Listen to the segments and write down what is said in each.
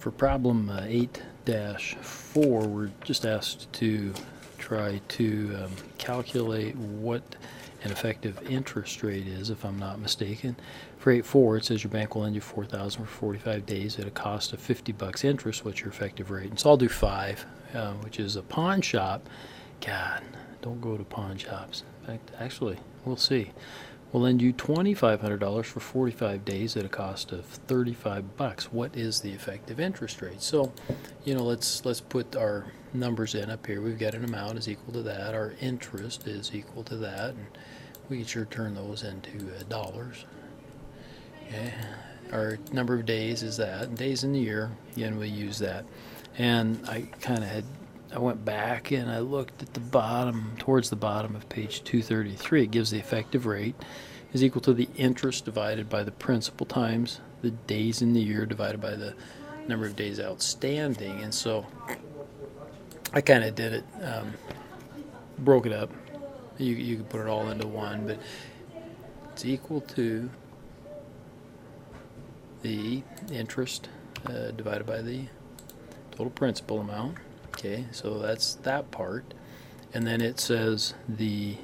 For problem 8-4, we're just asked to try to calculate what an effective interest rate is, if I'm not mistaken. For 8-4, it says your bank will lend you $4,000 for 45 days at a cost of $50 interest. What's your effective rate? And so I'll do 5, which is a pawn shop. God, don't go to pawn shops. In fact, actually, we'll see. We'll lend you $2,500 for 45 days at a cost of $35. What is the effective interest rate? So, let's put our numbers in up here. We've got an amount is equal to that. Our interest is equal to that, and we can sure turn those into dollars. Okay. Our number of days is that. And days in the year, again, we use that. And I went back and I looked at the bottom, towards the bottom of page 233. It gives the effective rate is equal to the interest divided by the principal times the days in the year divided by the number of days outstanding. And so I kind of did it, broke it up. You can put it all into one, but it's equal to the interest divided by the total principal amount. Okay, so that's that part. And then it says the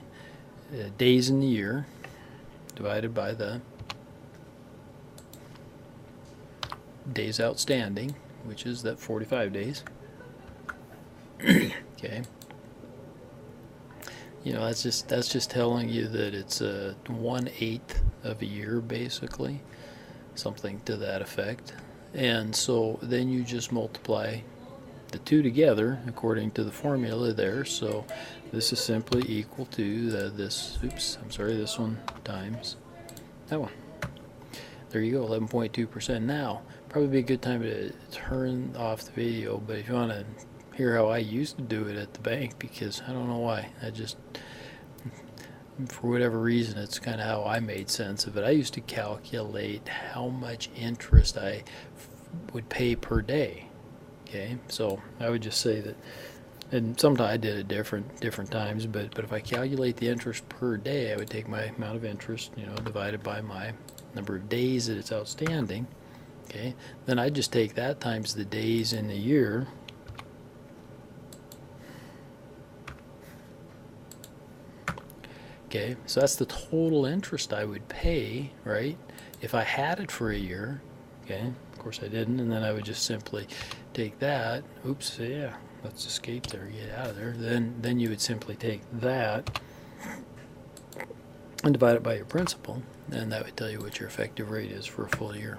days in the year divided by the days outstanding, which is that 45 days. Okay. That's just telling you that it's 1/8 of a year, basically, something to that effect. And so then you just multiply the two together according to the formula there. So this is simply equal to this one times that one. There you go, 11.2%. Now, probably be a good time to turn off the video, but if you want to hear how I used to do it at the bank, because I don't know why, for whatever reason, it's kind of how I made sense of it. I used to calculate how much interest I would pay per day. Okay, so I would just say that, and sometimes I did it different times, but if I calculate the interest per day, I would take my amount of interest, divided by my number of days that it's outstanding. Okay, then I just take that times the days in the year. Okay, so that's the total interest I would pay, right, if I had it for a year. Okay, of course I didn't, and then I would just simply take that. Oops, yeah, let's escape there, get out of there. Then you would simply take that and divide it by your principal, and that would tell you what your effective rate is for a full year.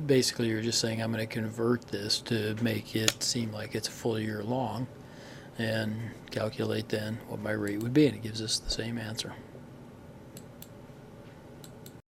Basically, you're just saying I'm going to convert this to make it seem like it's a full year long, and calculate then what my rate would be, and it gives us the same answer.